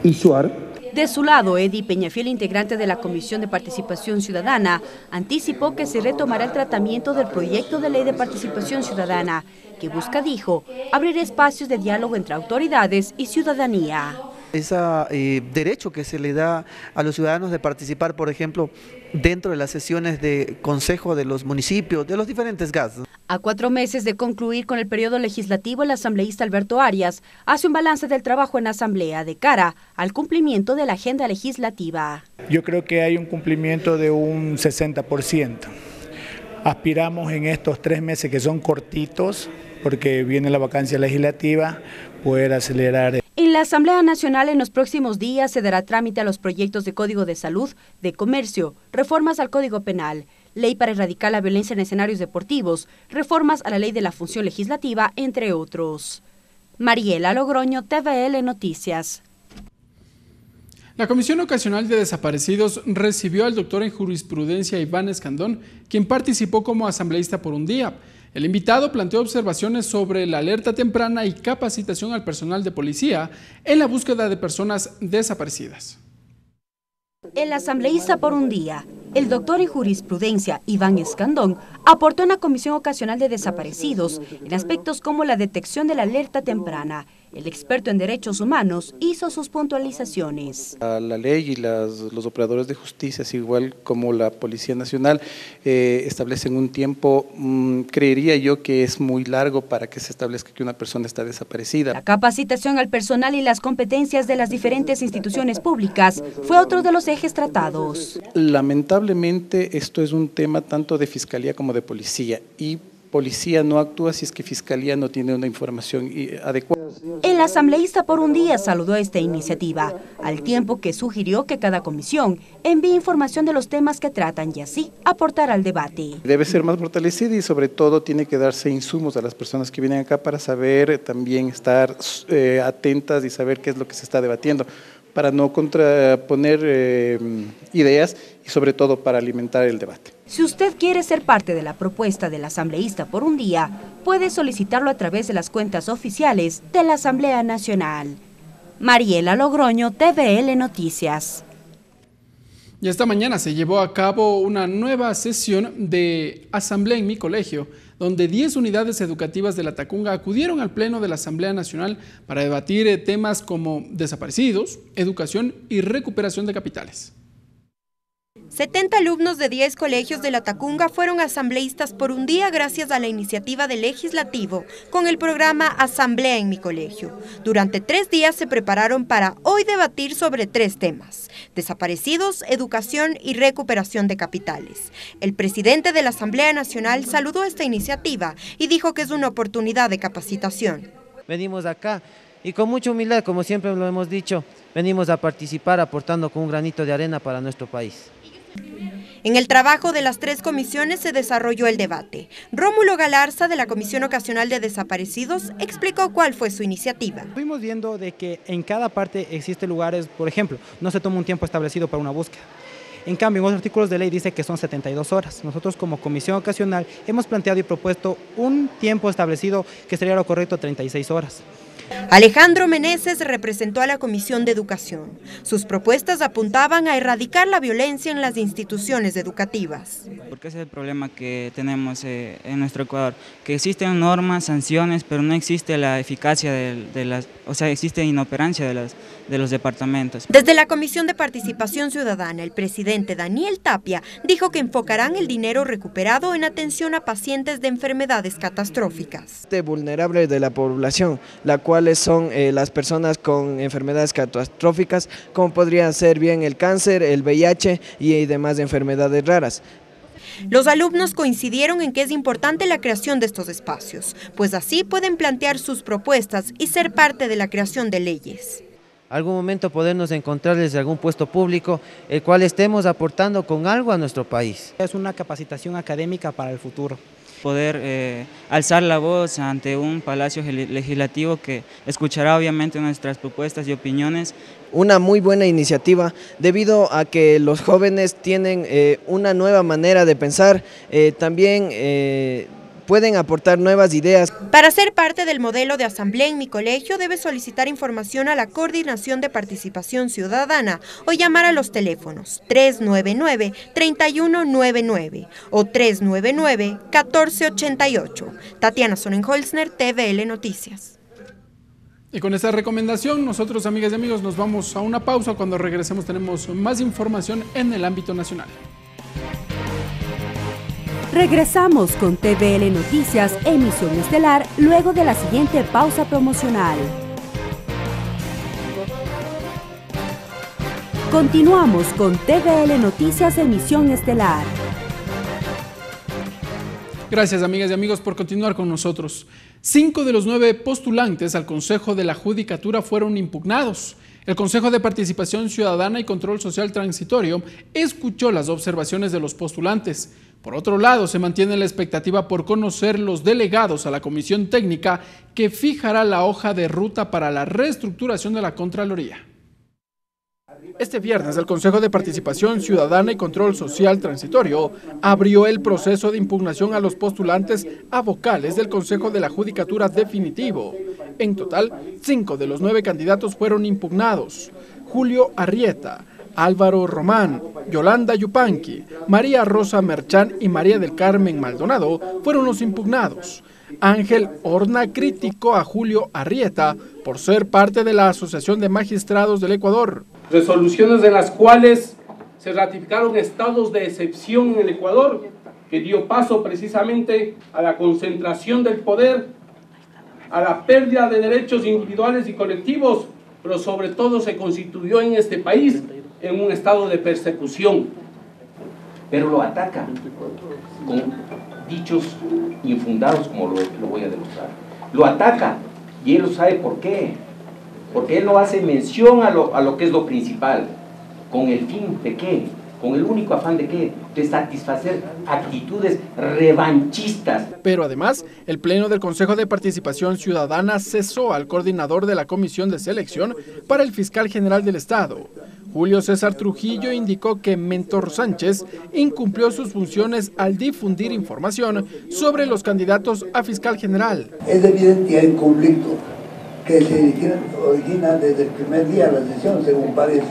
y shuar. De su lado, Edi Peñafiel, integrante de la Comisión de Participación Ciudadana, anticipó que se retomará el tratamiento del proyecto de ley de participación ciudadana, que busca, dijo, abrir espacios de diálogo entre autoridades y ciudadanía. Ese derecho que se le da a los ciudadanos de participar, por ejemplo, dentro de las sesiones de consejo de los municipios, de los diferentes GAS. A 4 meses de concluir con el periodo legislativo, el asambleísta Alberto Arias hace un balance del trabajo en la Asamblea de cara al cumplimiento de la agenda legislativa. Yo creo que hay un cumplimiento de un 60%. Aspiramos en estos 3 meses que son cortitos, porque viene la vacancia legislativa, poder acelerar. En la Asamblea Nacional en los próximos días se dará trámite a los proyectos de Código de Salud, de Comercio, reformas al Código Penal, Ley para erradicar la violencia en escenarios deportivos, reformas a la Ley de la Función Legislativa, entre otros. Mariela Logroño, TVL Noticias. La Comisión Ocasional de Desaparecidos recibió al doctor en jurisprudencia Iván Escandón, quien participó como asambleísta por un día. El invitado planteó observaciones sobre la alerta temprana y capacitación al personal de policía en la búsqueda de personas desaparecidas. El asambleísta por un día, el doctor en jurisprudencia Iván Escandón, aportó en la Comisión Ocasional de Desaparecidos en aspectos como la detección de la alerta temprana. El experto en derechos humanos hizo sus puntualizaciones. La ley y los operadores de justicia, así igual como la Policía Nacional, establecen un tiempo, creería yo que es muy largo para que se establezca que una persona está desaparecida. La capacitación al personal y las competencias de las diferentes instituciones públicas fue otro de los ejes tratados. Lamentablemente esto es un tema tanto de Fiscalía como de Policía, y Policía no actúa si es que Fiscalía no tiene una información adecuada. El asambleísta por un día saludó esta iniciativa, al tiempo que sugirió que cada comisión envíe información de los temas que tratan y así aportar al debate. Debe ser más fortalecida y sobre todo tiene que darse insumos a las personas que vienen acá para saber también estar atentas y saber qué es lo que se está debatiendo, para no contraponer ideas y sobre todo para alimentar el debate. Si usted quiere ser parte de la propuesta del asambleísta por un día, puede solicitarlo a través de las cuentas oficiales de la Asamblea Nacional. Mariela Logroño, TVL Noticias. Y esta mañana se llevó a cabo una nueva sesión de Asamblea en mi colegio, donde 10 unidades educativas de La Tacunga acudieron al Pleno de la Asamblea Nacional para debatir temas como desaparecidos, educación y recuperación de capitales. 70 alumnos de 10 colegios de La Tacunga fueron asambleístas por un día gracias a la iniciativa del Legislativo con el programa Asamblea en mi colegio. Durante 3 días se prepararon para hoy debatir sobre 3 temas: desaparecidos, educación y recuperación de capitales. El presidente de la Asamblea Nacional saludó esta iniciativa y dijo que es una oportunidad de capacitación. Venimos acá y con mucha humildad, como siempre lo hemos dicho, venimos a participar aportando con un granito de arena para nuestro país. En el trabajo de las 3 comisiones se desarrolló el debate. Rómulo Galarza, de la Comisión Ocasional de Desaparecidos, explicó cuál fue su iniciativa. Estuvimos viendo de que en cada parte existen lugares, por ejemplo, no se toma un tiempo establecido para una búsqueda. En cambio, en otros artículos de ley dice que son 72 horas. Nosotros como Comisión Ocasional hemos planteado y propuesto un tiempo establecido que sería lo correcto, 36 horas. Alejandro Meneses representó a la Comisión de Educación. Sus propuestas apuntaban a erradicar la violencia en las instituciones educativas. Porque ese es el problema que tenemos en nuestro Ecuador, que existen normas, sanciones, pero no existe la eficacia existe inoperancia de los departamentos. Desde la Comisión de Participación Ciudadana, el presidente Daniel Tapia dijo que enfocarán el dinero recuperado en atención a pacientes de enfermedades catastróficas. Vulnerables de la población, la cuales son las personas con enfermedades catastróficas, como podrían ser bien el cáncer, el VIH y demás enfermedades raras. Los alumnos coincidieron en que es importante la creación de estos espacios, pues así pueden plantear sus propuestas y ser parte de la creación de leyes. Algún momento podernos encontrar desde algún puesto público, el cual estemos aportando con algo a nuestro país. Es una capacitación académica para el futuro. Poder alzar la voz ante un palacio legislativo que escuchará obviamente nuestras propuestas y opiniones. Una muy buena iniciativa debido a que los jóvenes tienen una nueva manera de pensar, también pueden aportar nuevas ideas. Para ser parte del modelo de asamblea en mi colegio, debe solicitar información a la Coordinación de Participación Ciudadana o llamar a los teléfonos 399-3199 o 399-1488. Tatiana Sonnenholzner, TVL Noticias. Y con esta recomendación, nosotros, amigas y amigos, nos vamos a una pausa. Cuando regresemos tenemos más información en el ámbito nacional. Regresamos con TVL Noticias, emisión estelar, luego de la siguiente pausa promocional. Continuamos con TVL Noticias, emisión estelar. Gracias, amigas y amigos, por continuar con nosotros. 5 de los 9 postulantes al Consejo de la Judicatura fueron impugnados. El Consejo de Participación Ciudadana y Control Social Transitorio escuchó las observaciones de los postulantes. Por otro lado, se mantiene la expectativa por conocer los delegados a la comisión técnica que fijará la hoja de ruta para la reestructuración de la Contraloría. Este viernes, el Consejo de Participación Ciudadana y Control Social Transitorio abrió el proceso de impugnación a los postulantes a vocales del Consejo de la Judicatura definitivo. En total, 5 de los 9 candidatos fueron impugnados. Julio Arrieta, Álvaro Román, Yolanda Yupanqui, María Rosa Merchán y María del Carmen Maldonado fueron los impugnados. Ángel Horna criticó a Julio Arrieta por ser parte de la Asociación de Magistrados del Ecuador. Resoluciones en las cuales se ratificaron estados de excepción en el Ecuador, que dio paso precisamente a la concentración del poder, a la pérdida de derechos individuales y colectivos, pero sobre todo se constituyó en este país en un estado de persecución. Pero lo ataca con dichos infundados, como lo voy a demostrar. Lo ataca y él lo sabe por qué. Porque él no hace mención a lo que es lo principal. ¿Con el fin de qué? ¿Con el único afán de qué? De satisfacer actitudes revanchistas. Pero además, el Pleno del Consejo de Participación Ciudadana cesó al coordinador de la Comisión de Selección para el Fiscal General del Estado. Julio César Trujillo indicó que Mentor Sánchez incumplió sus funciones al difundir información sobre los candidatos a fiscal general. Es evidente que hay un conflicto que se origina desde el primer día de la sesión, según parece,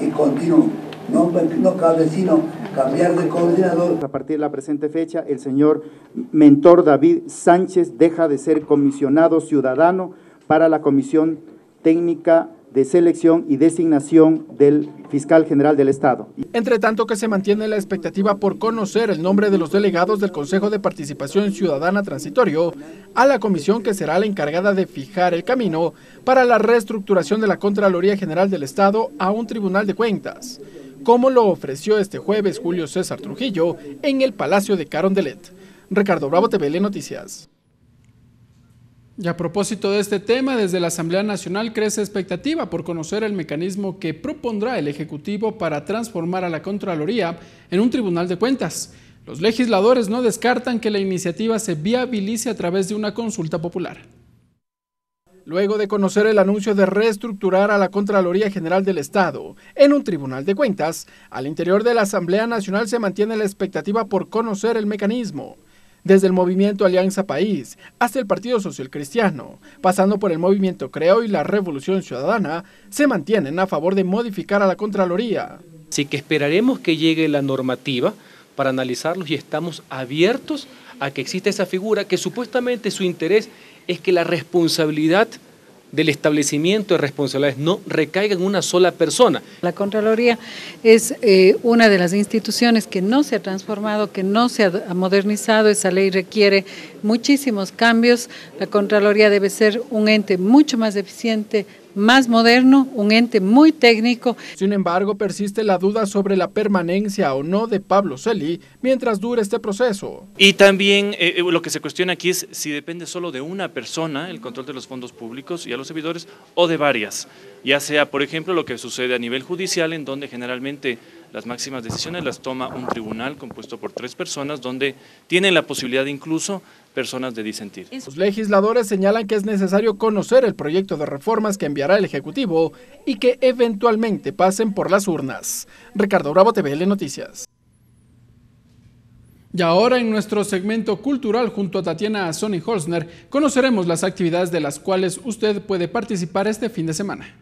y continuo. No cabe sino cambiar de coordinador. A partir de la presente fecha, el señor Mentor David Sánchez deja de ser comisionado ciudadano para la Comisión Técnica de Selección y Designación del Fiscal General del Estado. Entre tanto que se mantiene la expectativa por conocer el nombre de los delegados del Consejo de Participación Ciudadana Transitorio a la comisión que será la encargada de fijar el camino para la reestructuración de la Contraloría General del Estado a un Tribunal de Cuentas, como lo ofreció este jueves Julio César Trujillo en el Palacio de Carondelet. Ricardo Bravo, TVL Noticias. Y a propósito de este tema, desde la Asamblea Nacional crece expectativa por conocer el mecanismo que propondrá el Ejecutivo para transformar a la Contraloría en un Tribunal de Cuentas. Los legisladores no descartan que la iniciativa se viabilice a través de una consulta popular. Luego de conocer el anuncio de reestructurar a la Contraloría General del Estado en un Tribunal de Cuentas, al interior de la Asamblea Nacional se mantiene la expectativa por conocer el mecanismo. Desde el movimiento Alianza País hasta el Partido Social Cristiano, pasando por el movimiento Creo y la Revolución Ciudadana, se mantienen a favor de modificar a la Contraloría. Así que esperaremos que llegue la normativa para analizarlos y estamos abiertos a que exista esa figura que supuestamente su interés es que la responsabilidad del establecimiento de responsabilidades no recaiga en una sola persona. La Contraloría es una de las instituciones que no se ha transformado, que no se ha modernizado. Esa ley requiere muchísimos cambios. La Contraloría debe ser un ente mucho más eficiente, más moderno, un ente muy técnico. Sin embargo, persiste la duda sobre la permanencia o no de Pablo Celi mientras dure este proceso. Y también lo que se cuestiona aquí es si depende solo de una persona el control de los fondos públicos y a los servidores o de varias, ya sea por ejemplo lo que sucede a nivel judicial en donde generalmente las máximas decisiones las toma un tribunal compuesto por 3 personas donde tienen la posibilidad incluso personas de disentir. Los legisladores señalan que es necesario conocer el proyecto de reformas que enviará el Ejecutivo y que eventualmente pasen por las urnas. Ricardo Bravo, TVL Noticias. Y ahora en nuestro segmento cultural junto a Tatiana Sonny Holzner conoceremos las actividades de las cuales usted puede participar este fin de semana.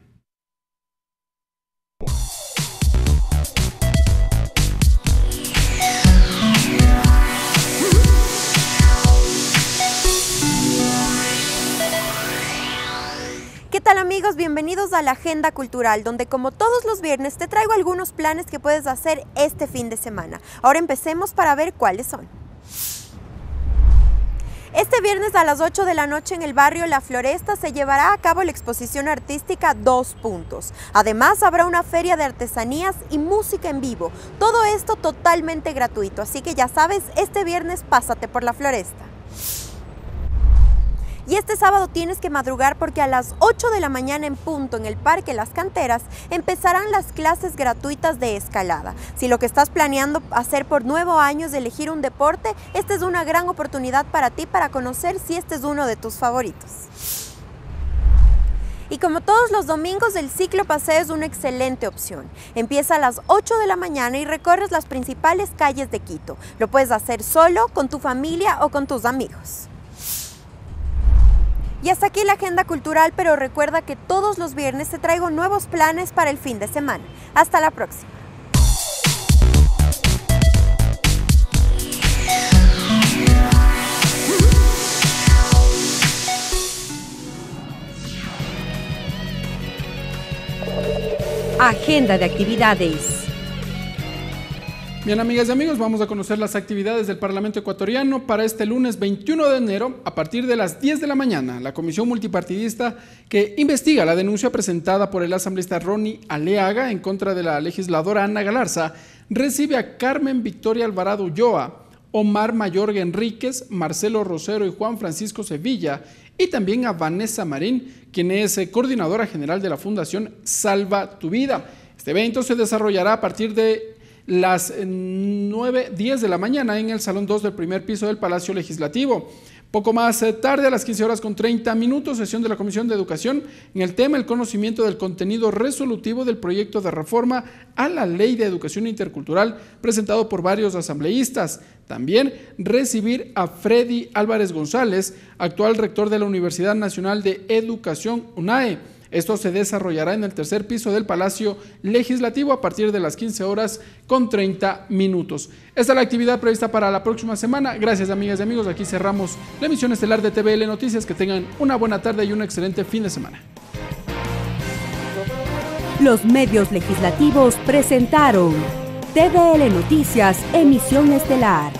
¿Qué tal amigos? Bienvenidos a la Agenda Cultural, donde como todos los viernes te traigo algunos planes que puedes hacer este fin de semana. Ahora empecemos para ver cuáles son. Este viernes a las 8 de la noche en el barrio La Floresta se llevará a cabo la exposición artística 2 Puntos. Además habrá una feria de artesanías y música en vivo. Todo esto totalmente gratuito, así que ya sabes, este viernes pásate por La Floresta. Y este sábado tienes que madrugar porque a las 8 de la mañana en punto en el Parque Las Canteras empezarán las clases gratuitas de escalada. Si lo que estás planeando hacer por nuevo año es elegir un deporte, esta es una gran oportunidad para ti para conocer si este es uno de tus favoritos. Y como todos los domingos, el ciclopaseo es una excelente opción. Empieza a las 8 de la mañana y recorres las principales calles de Quito. Lo puedes hacer solo, con tu familia o con tus amigos. Y hasta aquí la agenda cultural, pero recuerda que todos los viernes te traigo nuevos planes para el fin de semana. Hasta la próxima. Agenda de actividades. Bien, amigas y amigos, vamos a conocer las actividades del Parlamento ecuatoriano para este lunes 21 de enero a partir de las 10 de la mañana. La comisión multipartidista que investiga la denuncia presentada por el asambleísta Ronnie Aliaga en contra de la legisladora Ana Galarza recibe a Carmen Victoria Alvarado Ulloa, Omar Mayorga Enríquez, Marcelo Rosero y Juan Francisco Sevilla, y también a Vanessa Marín, quien es coordinadora general de la Fundación Salva tu Vida. Este evento se desarrollará a partir de las 9:10 de la mañana en el Salón 2 del primer piso del Palacio Legislativo. Poco más tarde, a las 15:30, sesión de la Comisión de Educación en el tema el conocimiento del contenido resolutivo del proyecto de reforma a la Ley de Educación Intercultural presentado por varios asambleístas. También recibir a Freddy Álvarez González, actual rector de la Universidad Nacional de Educación UNAE. Esto se desarrollará en el tercer piso del Palacio Legislativo a partir de las 15:30. Esta es la actividad prevista para la próxima semana. Gracias, amigas y amigos. Aquí cerramos la emisión estelar de TVL Noticias. Que tengan una buena tarde y un excelente fin de semana. Los medios legislativos presentaron TVL Noticias, emisión estelar.